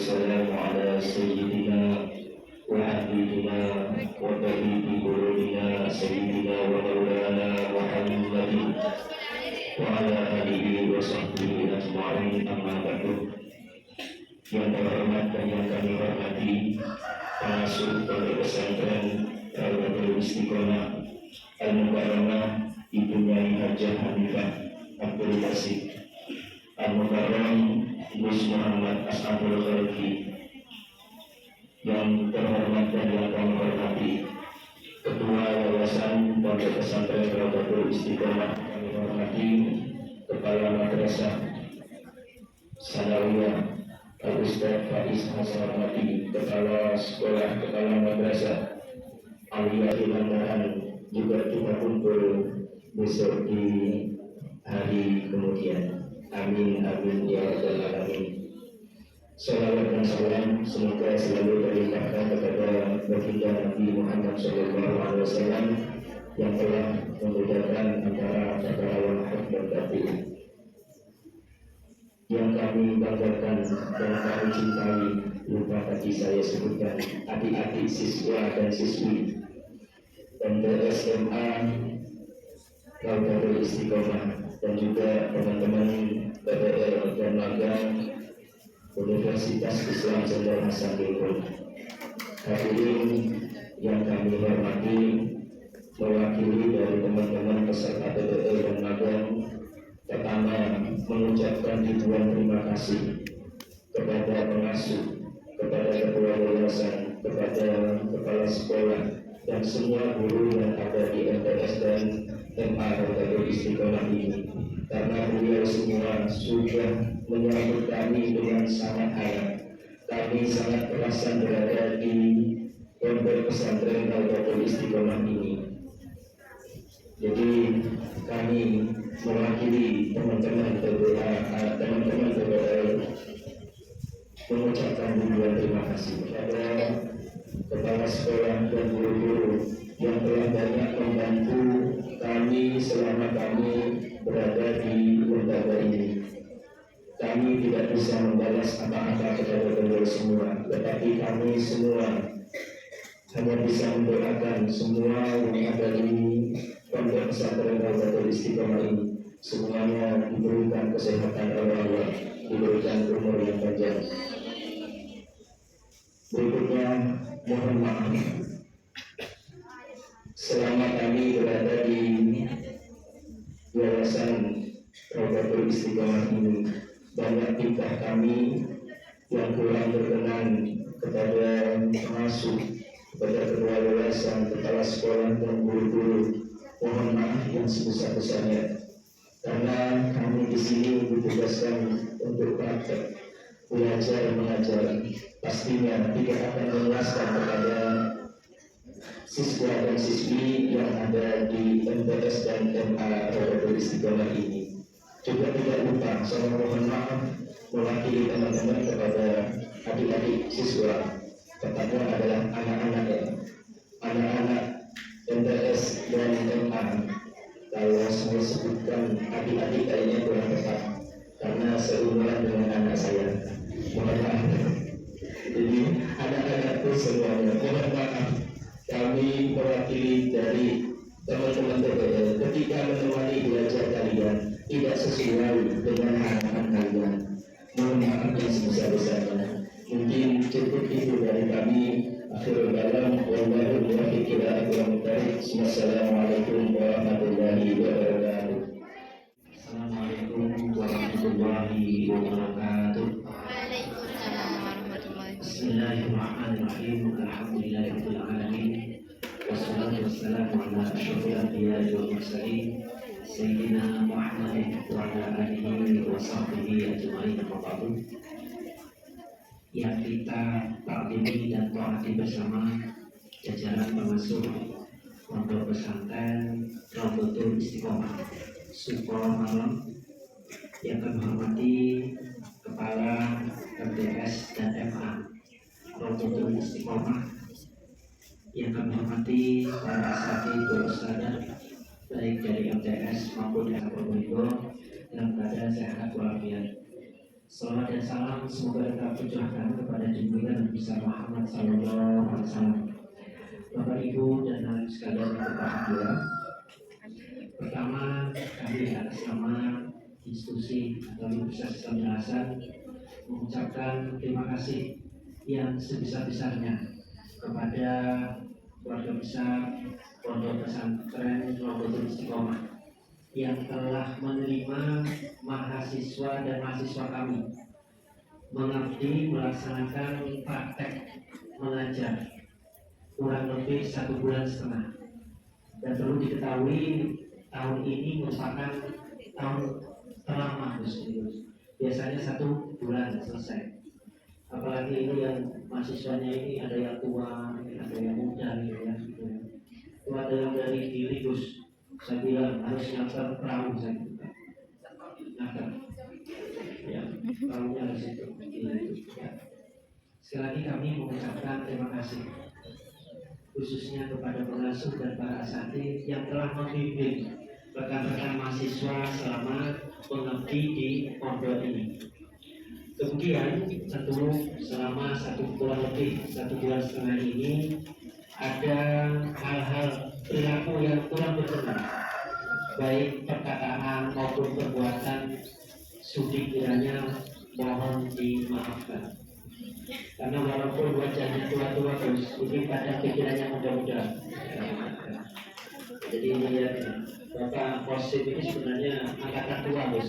والسلام على سيدنا وحبيبنا وطبيب قلوبنا سيدنا ومولانا محمد وعلى آله وصحبه أجمعين. أما بعد. Yang terhormat dan yang kami hormati pengasuh Pondok Pesantren Darul Istiqomah Al-Mukarramah Ibu Nyai Hajah Hanifah Abdul Basit Al-Mukarram Gus Muhammad Ashabul Khalqi. Yang terhormat dan yang kami hormati Ketua Yayasan Pondok Pesantren Darul Istiqomah, kami hormati Kepala Madrasah Sanawiyah Al-Ustaz Faiz Hasan Mati, Kepala Sekolah Kepala Madrasah Aliyah Ilham, juga kita kumpul besok di hari kemudian. Amin amin ya rabbal alamin. Salawat dan salam semoga selalu terlimpahkan kepada baginda Nabi Muhammad SAW yang telah membedakan antara perkara yang hak dan batil. Yang kami banggakan dan kami cintai, lupa tadi saya sebutkan, adik-adik siswa dan siswi MTSMA Darul Istiqomah dan juga teman-teman PTR dan magang Universitas Islam Sendal Hasan Bilkul. Hadirin yang kami hormati, mewakili dari teman-teman peserta PTR dan magang, pertama mengucapkan ribuan terima kasih kepada pengasuh, kepada ketua yayasan, kepada kepala sekolah dan semua guru yang ada di MTS dan MA Darul Istiqomah ini, karena beliau semua sudah menyambut kami dengan sangat hangat. Kami sangat terasa berada di Pondok Pesantren Darul Istiqomah ini. Jadi kami mewakili teman-teman PBL mengucapkan ribuan terima kasih kepada kepala sekolah dan guru-guru yang telah banyak membantu kami selama kami berada di lembaga ini. Kami tidak bisa membalas apa-apa kepada beliau semua, tetapi kami semua hanya bisa mendoakan semua yang ada di Pondok Pesantren Darul Istiqomah ini semuanya diberikan kesehatan oleh Allah, diberikan umur yang panjang. Berikutnya mohon maaf, selama kami berada di Yayasan Darul Istiqomah ini, banyak tingkah kami yang kurang berkenan kepada pengasuh, kepada ketua yayasan, kepala sekolah dan guru-guru. Mohon maaf yang sebesar-besarnya, karena kami di sini ditugaskan untuk praktek belajar mengajar. Pastinya tidak akan menjelaskan kepada siswa dan siswi yang ada di MTS dan MA Darul Istiqomah ini. Juga tidak lupa saya mohon maaf mewakili teman-teman kepada adik-adik siswa, tepatnya adalah anak-anak MTS dan MA. Kalau saya sebutkan adik-adik kayaknya kurang tepat karena seumuran dengan anak saya. Mohon maaf. Jadi anak-anakku semuanya, mohon maaf. Kami mewakili dari teman-teman PBL ketika menemani belajar kalian tidak sesuai dengan harapan kalian. Mohon maaf yang sebesar-besarnya. Mungkin cukup itu dari kami. Akhirul kalam, wallahu muwaffiq ila aqwamit thariq. Wassalamualaikum warahmatullahi wabarakatuh. Assalamualaikum warahmatullahi wabarakatuh. Waalaikumsalam warahmatullahi wabarakatuh. Bismillahirrahmanirrahim. Alhamdulillahirabbil alamin. Wassalatu wassalamu ala asyrofil anbiya'i wal mursalin sayyidina Muhammadin wa ala alihi wa sahbihi ajma'in. Yang kita taati dan taati bersama jajaran pengasuh Pondok Pesantren Darul Istiqomah Suko Malam, yang kami hormati Kepala MTS dan MA Darul Istiqomah, yang kami hormati para asatidz ustadzah baik dari MTS maupun dari Probolinggo dalam keadaan sehat walafiat. Salam dan salam semoga kita curahkan kepada junjungan Nabi besar Muhammad Sallallahu Alaihi Wasallam. Bapak Ibu dan anak sekalian yang berbahagia, pertama kami atas nama institusi atau Universitas Islam Hasan mengucapkan terima kasih yang sebesar-besarnya kepada keluarga besar Pondok Pesantren Nahdlatul Istiqomah yang telah menerima mahasiswa dan mahasiswa kami mengabdi melaksanakan praktek mengajar kurang lebih 1,5 bulan. Dan perlu diketahui tahun ini merupakan tahun terlama, biasanya 1 bulan selesai. Apalagi ini yang mahasiswanya ini ada yang tua, ada yang muda, gitu ya. Itu ada yang dari diri Gus. Saya bilang harus nyasar perahu saya. Nyasar. Ya, perahunya harus itu. Ya. Sekali lagi kami mengucapkan terima kasih khususnya kepada pengasuh dan para asatidz yang telah membimbing rekan-rekan mahasiswa selama mengabdi di pondok ini. Kemudian tentu selama 1 bulan lebih, 1,5 bulan ini ada hal-hal perilaku yang kurang berkenan, baik perkataan maupun perbuatan, sudi kiranya mohon dimaafkan. Karena walaupun wajahnya tua-tua terus, ini pada pikirannya muda-muda. Jadi lihat Bapak Kosim ini sebenarnya angkatan tua bos.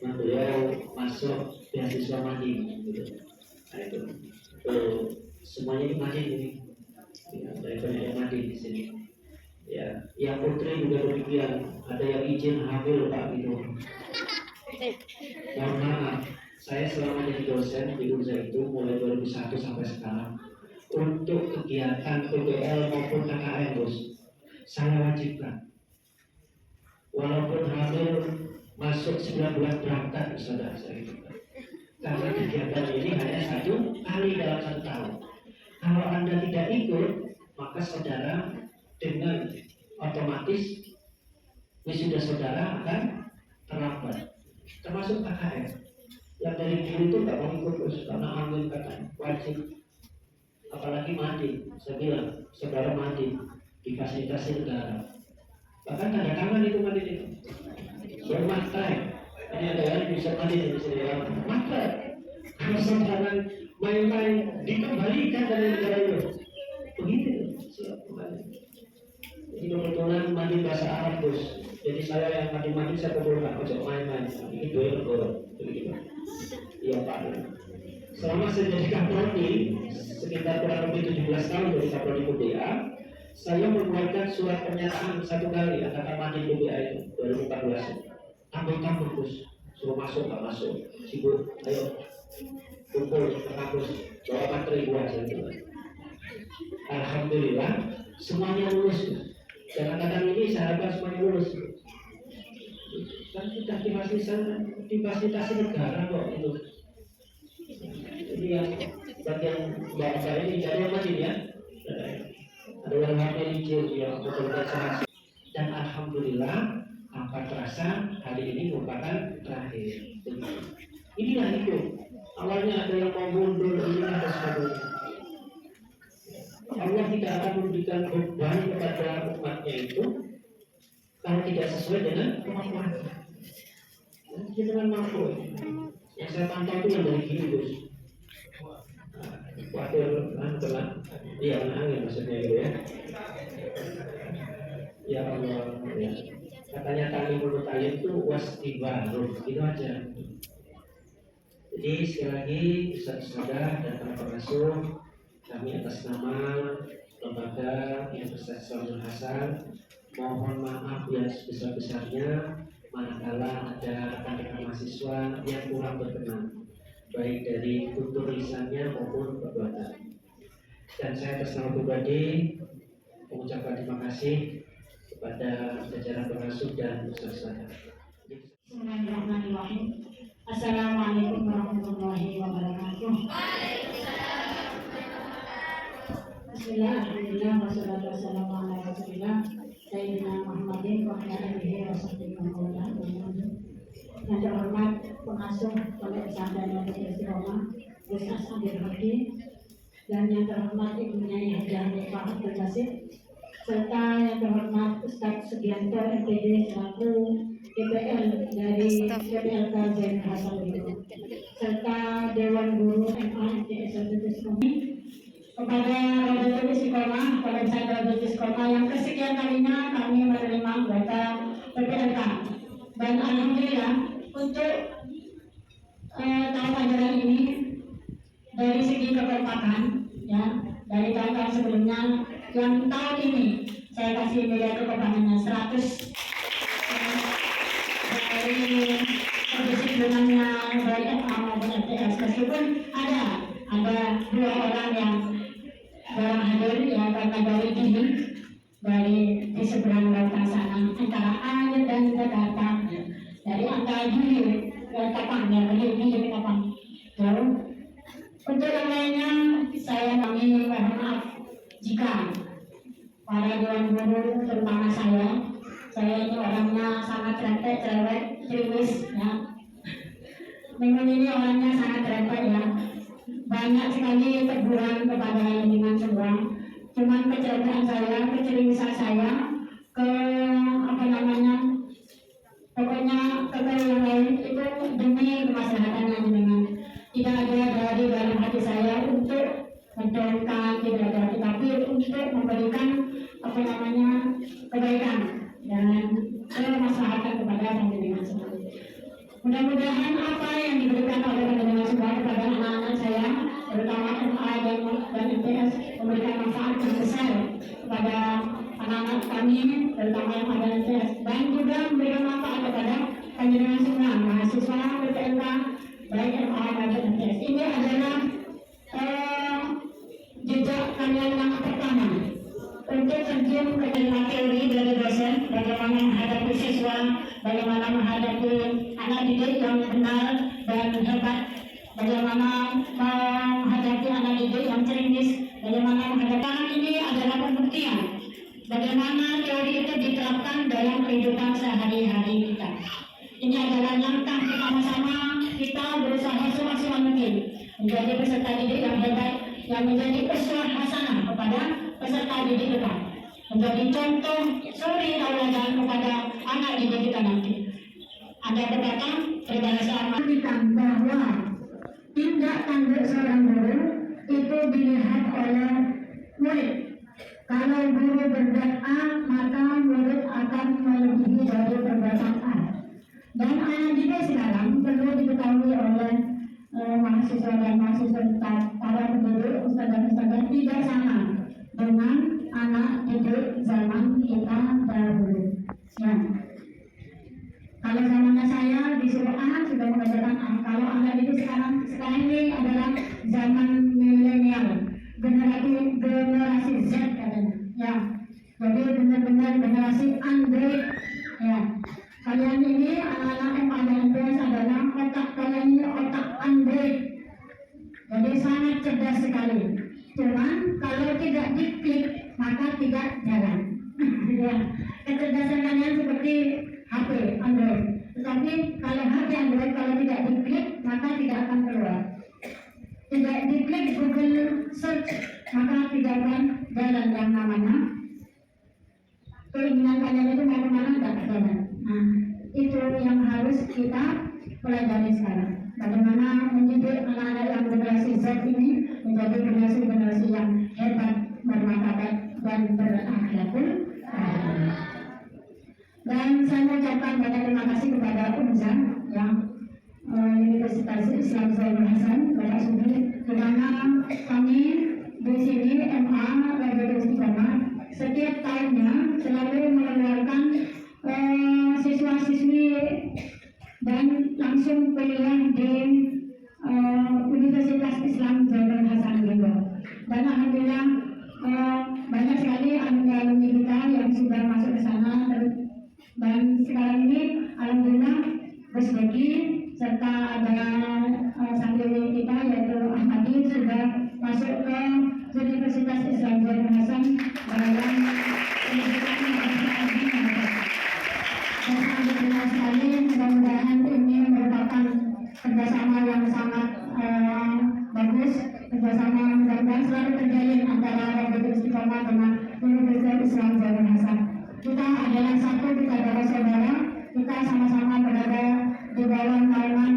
Beliau masuk beasiswa Madin. Nah itu, semuanya ini Madin ini. Ya, dari banyak yang Madin di sini. Ya, yang putri juga demikian. Ada yang izin hamil Pak gitu. Mohon maaf, saya selama jadi dosen di Unza itu mulai 2001 sampai sekarang untuk kegiatan PBL maupun KKN bos, saya wajibkan. Walaupun hamil masuk 9 bulan berangkat saudara saya itu. Karena kegiatan ini hanya 1 kali dalam 1 tahun. Kalau Anda tidak ikut, maka saudara dengan otomatis wisuda saudara akan terlambat. Termasuk KKN. Yang dari dulu itu nggak mau ikut terus karena ambil katanya wajib. Apalagi mati, saya bilang saudara mati difasilitasi negara. Bahkan tanda tangan itu mati itu. Bermakai. Ini ada yang bisa mati di sini ya. Maka kalau saudara main-main dikembalikan dari negara itu. Begitu. Siap kembali. Jadi kebetulan mandi bahasa Arab terus. Jadi saya yang mandi saya kumpulkan, ojo main-main. Ini doyan orang. Begitu. Iya Pak. Selama saya jadi Kapolri, sekitar kurang lebih 17 tahun dari Kapolri PBA, saya membuatkan surat pernyataan 1 kali angkatan mandi PBA itu 2014. Ambil kampus, suruh masuk nggak masuk, sibuk, ayo kumpul ke kampus, bawa materi buat saya itu. Alhamdulillah semuanya lulus. Dan angkatan ini saya harapkan semuanya lulus. Kan sudah difasilitasi negara kok itu. Jadi yang bagian bangsa ini jadi apa ya? Ada yang hamil hijau yang bekerja dan alhamdulillah tanpa terasa hari ini merupakan terakhir. Inilah itu. Awalnya ada yang mau mundur ini ada sebagainya. Allah tidak akan memberikan beban kepada umatnya itu kalau tidak sesuai dengan kemampuannya. Kita dengan mampu. Yang saya pantau itu yang dari gini Gus. Khawatir telah, iya angin maksudnya gitu ya. Ya Allah, ya. Katanya tali mulut tali itu wastibaruh, gitu aja. Jadi sekali lagi saudara dan para pengasuh, kami atas nama lembaga Universitas Islam Hasan mohon maaf yang sebesar-besarnya manakala ada rekan-rekan mahasiswa yang kurang berkenan, baik dari tutur lisannya maupun perbuatan. Dan saya atas nama pribadi mengucapkan terima kasih kepada jajaran pengasuh dan ustaz-ustaz. Bismillahirrahmanirrahim. Assalamualaikum warahmatullahi wabarakatuh. Bismillahirrahmanirrahim. Wassalatu wassalamu ala Rasulillah Sayyidina Muhammadin wa ala alihi wa sahbihi wa sallam. Yang terhormat asuh Pondok Pesantren Darul Istiqomah Gus As'adir Hadi, dan yang terhormat Ibunya Yahya Pak Abdul Basit, serta yang terhormat Ustadz Sugianto MPD selaku DPL dari PPLK Zain Hasan Widodo, serta Dewan Guru MA MTS Darul Istiqomah, kepada Darul Istiqomah, pada saya Darul Istiqomah yang kesekian kalinya kami menerima anggota PPLK, dan alhamdulillah untuk tahun ajaran ini dari segi kekompakan, ya, dari tahun-tahun sebelumnya, yang tahun ini saya kasih nilai kekompakannya 100, dari kedisiplinannya dari FA maupun FTS, meskipun ada 2 orang yang jarang hadir, ya, karena dari ini dari di seberang lautan sana antara air dan Jakarta, dari antara Juli ke Kapang, ya, dari Juli ke Kapang jauh. Untuk yang lainnya saya mohon maaf jika para dewan guru, terutama saya ini orangnya sangat cerewet, krimis, ya. Memang ini orangnya sangat cerewet, ya. Banyak sekali teguran kepada dengan semua. Cuman kecerewetan saya, keceriwisan saya, pokoknya yang lain itu demi kemaslahatan dengan tidak ada dari dalam hati saya untuk mencontohkan, tidak ada, tetapi untuk memberikan kebaikan dan kemaslahatan kepada panjenengan semua. Mudah-mudahan apa yang diberikan oleh panjenengan semua kepada anak-anak saya, terutama MA dan MTS, memberikan manfaat yang besar kepada anak-anak kami, terutama yang ada MTS, dan juga memberikan manfaat kepada panjenengan semua mahasiswa PPLK baik MA maupun MTS. Ini adalah jejak kalian yang pertama untuk terjun ke dalam teori dari dosen, bagaimana menghadapi siswa, bagaimana menghadapi anak didik yang benar dan hebat, bagaimana menghadapi anak didik yang cerintis, bagaimana menghadapi. Ini adalah pembuktian bagaimana teori itu diterapkan dalam kehidupan sehari-hari kita. Ini adalah langkah bersama-sama kita berusaha semaksimal mungkin menjadi peserta didik yang hebat, yang menjadi uswah hasanah kepada peserta didik kita, menjadi contoh suri tauladan kepada anak didik kita nanti. Ada berkata berbahasa Arab bahwa tindak tanduk seorang guru itu dilihat oleh murid. Kalau guru berbuat A, maka murid akan melebihi dari perbuatan A. Dan anak didik sekarang perlu diketahui oleh mahasiswa dan mahasiswa para pendidik, ustaz dan ustazah, tidak sama dengan anak didik zaman kita dahulu. Ya. Kalau zamannya saya disuruh A sudah mengajarkan A. Kalau anak didik sekarang ini adalah zaman milenial, generasi Z katanya. Ya. Jadi benar-benar generasi Android. Ya. Kalian ini anak-anak MA dan MTS adalah otak kalian ini otak Android. Jadi sangat cerdas sekali. Cuman kalau tidak diklik maka tidak jalan. Ya. Kecerdasan kalian seperti HP Android. Tetapi kalau HP Android kalau tidak diklik maka tidak akan keluar. Tidak diklik Google search maka tidak akan jalan yang namanya keinginan kalian itu mau kemana tidak jalan. Nah, itu yang harus kita pelajari sekarang. Bagaimana mendidik anak-anak yang generasi Z ini menjadi generasi yang hebat, bermartabat dan berakhlakul. Dan saya mengucapkan banyak terima kasih kepada UNZA yang Universitas Islam Zain Hasan Bapak Sudi, di mana kami di sini MA Darul Istiqomah setiap tahunnya selalu mengeluarkan siswa-siswi dan langsung kuliah di Universitas Islam Zain Hasan Widodo. Dan alhamdulillah banyak sekali alumni kita yang sudah masuk ke sana, dan sekarang ini alhamdulillah Gus Beki serta ada santri kita yaitu Ahmadi sudah masuk ke Universitas Islam Zain Hasan dalam alhamdulillah sekali. Mudah-mudahan ini merupakan yang sangat bagus, kerjasama mudah-mudahan selalu terjalin antara Ramadan Istiqomah dengan Universitas Islam Zainul Hasan. Kita adalah satu, kita adalah saudara, kita sama-sama berada di dalam naungan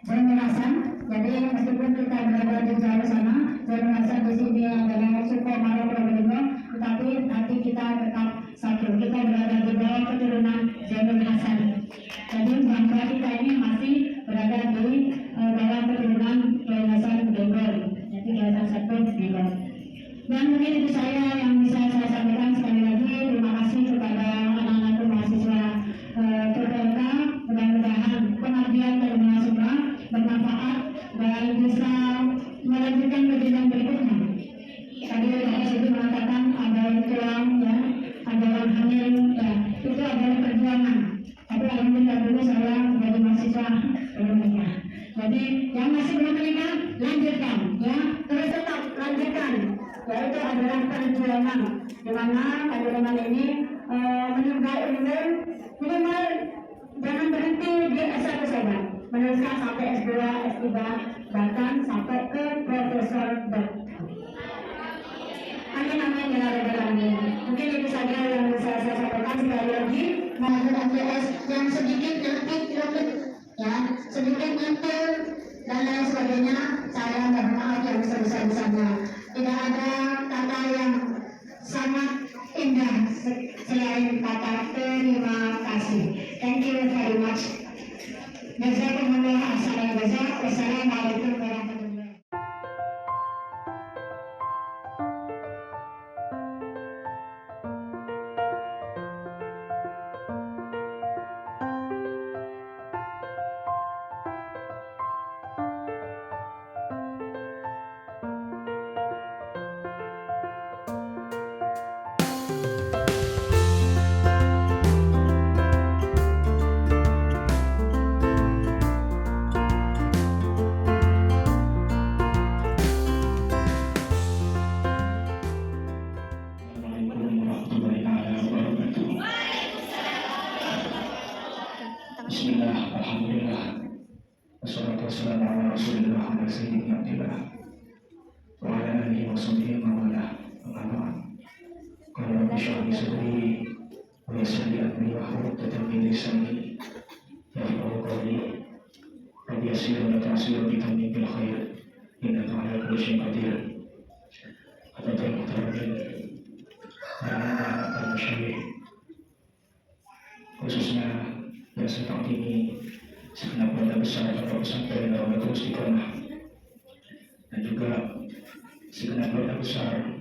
Zainul Hasan. Jadi meskipun kita berada di jauh sana, Zainul Hasan di sini adalah Suko Maro Probolinggo, tetapi hati kita tetap satu. Kita berada di bawah keturunan Zainul Hasan. Jadi bangsa kita ini masih berada di dalam keturunan Zainul Hasan Bogor. Jadi Zainul Hasan Bogor. Dan mungkin itu saya yang bisa saya sampaikan. Sekali lagi terima kasih kepada anak-anak mahasiswa PPLK. Mudah-mudahan pengabdian dan mahasiswa bermanfaat dan bisa melanjutkan ke jenjang berikutnya. Tadi Bapak Siti mengatakan ada tulang, ya, ada orang hamil, ya, itu adalah perjuangan. Tapi alhamdulillah dulu saya sebagai mahasiswa belum menikah. Jadi yang masih belum menikah lanjutkan, ya, terus tetap lanjutkan. Ya, itu adalah perjuangan di mana perjuangan ini menimba ilmu minimal jangan berhenti di S1 saja, meneruskan sampai S2, S3, bahkan sampai ke profesor doktor. Amin amin ya rabbal alamin. Mungkin itu saja yang bisa saya sampaikan. Sekali lagi, mahasiswa MTS yang sedikit nyelkit, ya, sedikit nyentil dan lain sebagainya, saya mohon maaf yang sebesar-besarnya. Tidak ada kata yang sangat indah selain kata terima kasih. Thank you very much. Jazakumullah khairan jazak. Wassalamualaikum warahmatullahi wabarakatuh. Bismillah, alhamdulillah, wassalatu wassalamu ala rasulillah wa sayyidina abdillah wa ala alihi wa sahbihi wa wala amma ba'd. Qala rabbi shrah li sadri wa yassir li amri wahlul 'uqdatam min lisani yafqahu qawli. Rabbi yassir wa la tu'assir bi tammin bil khair innaka ala kulli syai'in qadir. Hadirin muhtamin dan masyayikh, khususnya yang seperti ini segenap keluarga besar Pondok Pesantren Ramadan Istiqomah dan juga segenap keluarga besar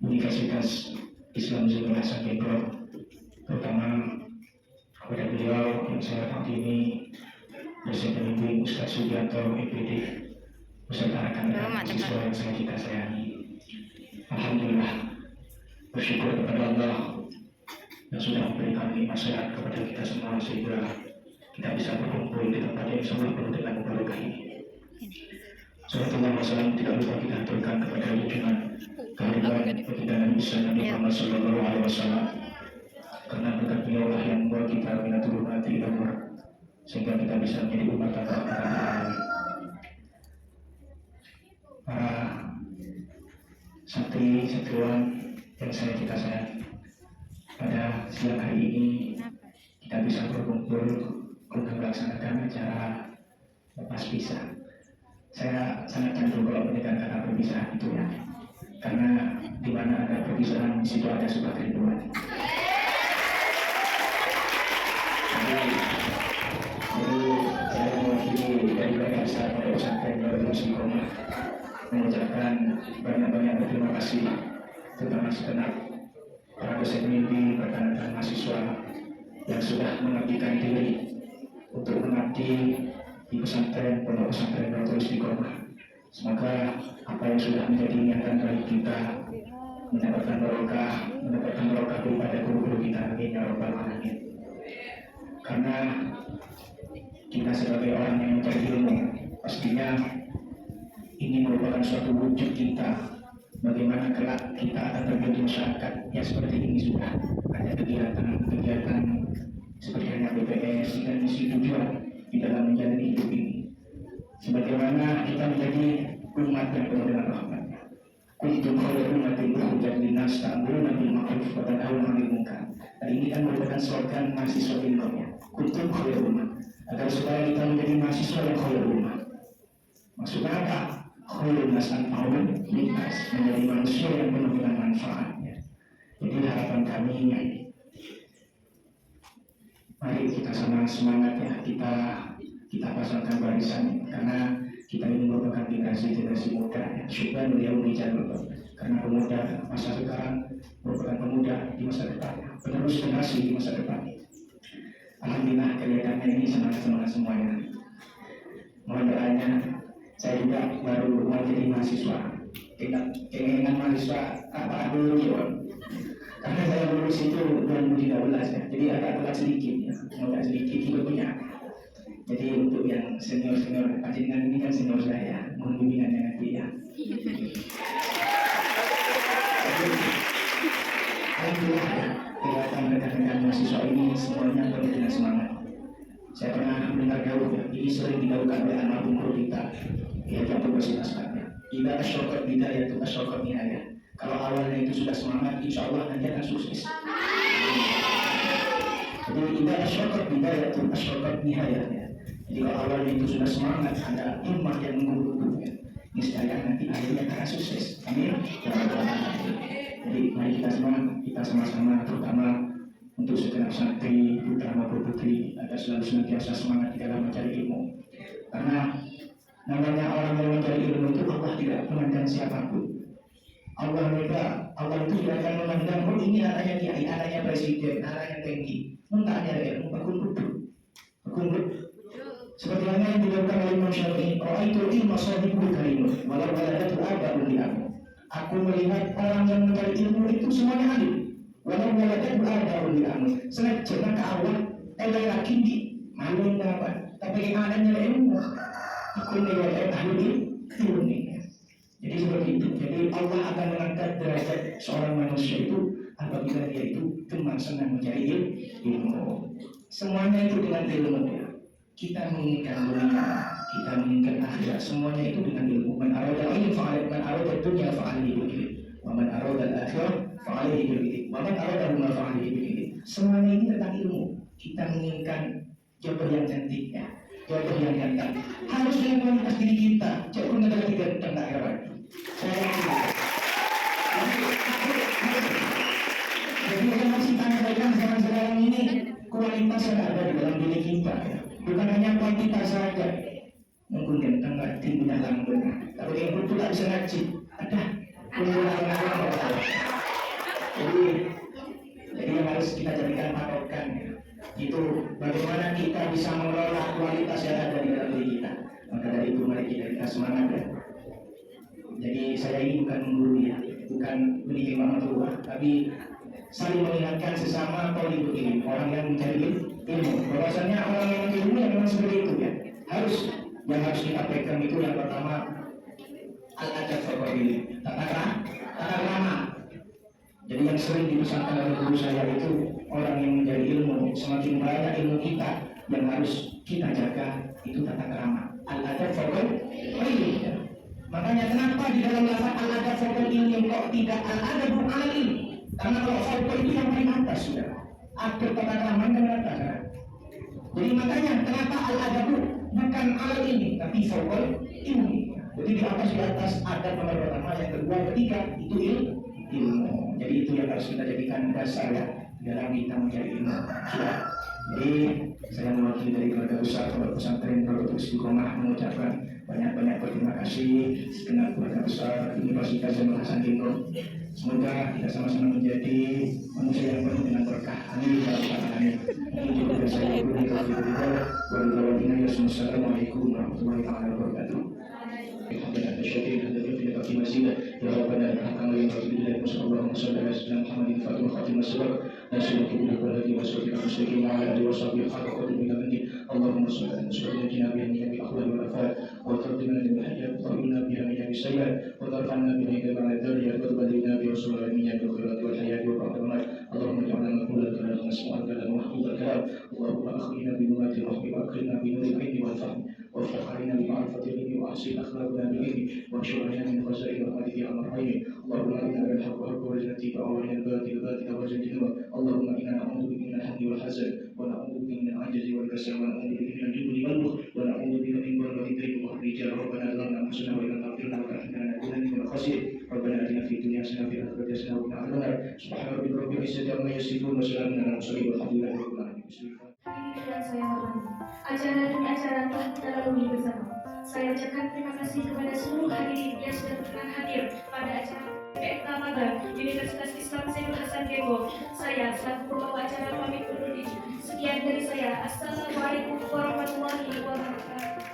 Universitas Islam Zainul Hasan Bogor, terutama kepada beliau yang saya takdimi dosen pembimbing Ustaz Sugianto MPD beserta rekan-rekan mahasiswa yang saya cinta sayangi. Alhamdulillah, bersyukur kepada Allah yang sudah memberikan nikmat sehat kepada kita semua sehingga kita bisa berkumpul di tempat yang sangat penuh dengan barokah ini. Sallallahu alaihi wasallam tidak lupa kita aturkan kepada junjungan kehadiran baginda Nabi Nabi Muhammad sallallahu alaihi wasallam, karena berkat beliau lah yang membawa kita minatul hati umur sehingga kita bisa menjadi umat yang para santri santriwan yang saya cinta sayang. Pada siang hari ini kita bisa berkumpul untuk melaksanakan acara lepas pisah. Saya sangat cenderung kalau mendengar kata perpisahan itu, ya, karena di mana ada perpisahan di situ ada sebuah kerinduan. Jadi saya mewakili dari Bapak Besar Pondok Pesantren Ramadan Istiqomah mengucapkan banyak-banyak terima kasih terutama segenap para dosen pembimbing, rekan-rekan mahasiswa yang sudah mengabdikan diri untuk mengabdi di pesantren Pondok Pesantren Ramadan Istiqomah. Semoga apa yang sudah menjadi niatan dari kita mendapatkan barokah daripada guru-guru kita. Amin ya rabbal alamin. Karena kita sebagai orang yang mencari ilmu, pastinya ini merupakan suatu wujud kita bagaimana kelak kita akan terjun di masyarakat yang seperti ini. Sudah ada kegiatan seperti hanya BPS dan misi tujuan di dalam menjalani hidup ini. sebagaimana kita menjadi umat yang penuh dengan rahmatnya. Kuntum khairu ummatin ukhrijat linnas ta'muruna bil ma'ruf wa tanhauna 'anil munkar. Dan ini kan merupakan slogan mahasiswa Indonesia. Kuntum khairu ummah, agar supaya kita menjadi mahasiswa yang khairu ummah. Maksudnya apa? Khairun nas anfa'uhum linnas, menjadi manusia yang penuh dengan manfaatnya. Jadi harapan kami ini, mari kita sama semangat ya, kita pasangkan barisan, karena kita ini merupakan generasi muda ya. Syukur beliau bicara, karena pemuda masa sekarang merupakan pemuda di masa depan, penerus generasi di masa depan. Alhamdulillah kelihatannya ini semangat semuanya. Mohon doanya, saya juga baru mau jadi mahasiswa. Keinginan mahasiswa apa dulu ya? Karena saya lulus itu 2013 ya, jadi agak telat sedikit ya, agak sedikit hidupnya. Jadi untuk yang senior panjenengan ini kan senior saya, mohon bimbingannya nanti ya. Alhamdulillah ya, kelihatan rekan-rekan mahasiswa ini semuanya penuh dengan semangat. Saya pernah mendengar jauh ya, ini sering dilakukan oleh almarhum guru kita, yaitu Abu Basit Asqarnya. Kita asyokot bidayah itu asyokot nihayah. Kalau awalnya itu sudah semangat, insya Allah nanti akan sukses. Jadi kita asyokot bidayah itu asyokot nihayah. Jadi kalau awalnya itu sudah semangat, ada himmah yang mengguru ya, niscaya nanti akhirnya akan sukses. Amin. Jadi mari kita semangat, kita sama-sama, terutama untuk segenap santri putra maupun putri, agar selalu senantiasa semangat di dalam mencari ilmu. Karena namanya orang yang mencari ilmu itu Allah tidak memandang siapapun. Allah itu tidak akan memandang, oh ini anaknya kiai, anaknya presiden, anaknya tinggi. Mentahnya ilmu, berkumpul. Seperti yang dilakukan oleh Imam Syafi'i, ra'aitu ilma sahibul karimun, walau waladatu aba'un li'amu. Aku melihat orang yang mencari ilmu itu semuanya alim. Walau waladatu aba'un li'amu. Sengaja ke awal, laki di malu apa? Tapi yang adanya ilmu, aku melihat ahli ilmu. Jadi seperti itu. Jadi Allah akan mengangkat derajat seorang manusia itu apabila dia itu gemar senang mencari ilmu. Semuanya itu dengan ilmu ya. Kita menginginkan dunia, kita menginginkan akhirat, semuanya itu dengan ilmu. Man arada ilmu fa'alih, man arada dunia fa'alih bil-ilm, wa man arada al-akhirah fa'alih bil-ilm, wa man arada rumah fa'alih bil-ilm. Semuanya ini tentang ilmu. Kita menginginkan jodoh yang cantik ya, jodoh yang ganteng. Harus dengan kualitas diri kita. Jodoh negara tidak tentang hewan. Jadi yang harus kita sampaikan sekarang ini kualitas yang ada di dalam diri kita ya. Bukan hanya kuantitas saja. Mungkin ganteng nggak punya lambung, tapi yang betul tak bisa ngaji. Ada jadi yang harus kita jadikan patokan ya. Itu bagaimana kita bisa mengelola kualitas yang ada di dalam diri kita. Maka dari itu mari kita semangat ya. Jadi saya ini bukan mengguru ya, bukan mendidik Muhammadullah, tapi saling mengingatkan sesama thalibul ilmi, orang yang mencari ilmu. Bahwasanya orang yang mencari ilmu yang memang seperti itu ya. Yang harus kita pegang itu yang pertama al-adab faqih, tata krama. Jadi yang sering dipesankan oleh guru saya itu orang yang mencari ilmu, semakin banyak ilmu kita yang harus kita jaga itu tata krama. Al-adab faqih. Makanya kenapa di dalam lafaz al-adab faqih ini kok tidak al-adab al-ilm? Karena kalau faqih itu yang paling atas sudah. Adab tata krama yang atas. Jadi makanya kenapa al-adab bukan al-ilm tapi faqih ilmu. Jadi di atas adab nomor pertama, yang kedua, ketiga itu ilmu. Jadi itu yang harus kita jadikan dasar ya dalam kita mencari ilmu. Sudah. Jadi saya mewakili dari keluarga besar Pondok Pesantren Darul Istiqomah mengucapkan banyak berterima kasih segenap keluarga besar Universitas Zainul Hasan Dino. Semoga kita sama-sama menjadi manusia yang penuh dengan berkah. Amin ya rabbal alamin. Ini juga dari saya Wassalamualaikum warahmatullahi wabarakatuh. يا ربنا ارحمنا ويغفر لنا اللهم صل على سيدنا محمد فاطمه خاتم السبق ناصر الكبير والذي وسوء المسلمين وعلى اله وصحبه حق قدر من اللهم صل على سيدنا بيمينك بالاخلاق والافعال وتقدمنا بالحياه وطهرنا بها من السيئات وترفعنا بها الى الدرجات وتبلغنا برسول الامين بالخيرات والحياه وبعد الموت اللهم اجعلنا مقبول الكلام ومسموع الكلام ومحفوظ الكلام. اللهم اخرجنا بظلمات الوهم واكرمنا بنور العلم والفهم وافتح علينا بمعرفة العلم واحسن اخلاقنا بالعلم وانشر علينا من خزائن رحمتك يا ارحم الراحمين. اللهم ارنا الحق حقا وارزقنا اتباعه وارنا الباطل باطلا وارزقنا اجتنابه. اللهم انا نعوذ بك من الهم والحزن ونعوذ بك من العجز والكسل ونعوذ بك من الجبن والبخل ونعوذ بك من غلبة الدين والرجال. ربنا ظلمنا انفسنا وان لم تغفر لنا وترحمنا لنكونن من الخاسرين. ربنا اتنا في الدنيا حسنه وفي الاخره حسنه وقنا عذاب النار. سبحان ربك رب العزه عما يصفون وسلام على المرسلين والحمد لله رب العالمين. بسم الله. Ini yang saya hormati. Acara demi acara telah kita lalui bersama. Saya ucapkan terima kasih kepada seluruh hadirin yang sudah berkenan hadir pada acara PMK Maga Universitas Islam Zainul Hasan Gebo. Saya selaku pembawa acara pamit undur diri. Sekian dari saya. Assalamualaikum warahmatullahi wabarakatuh.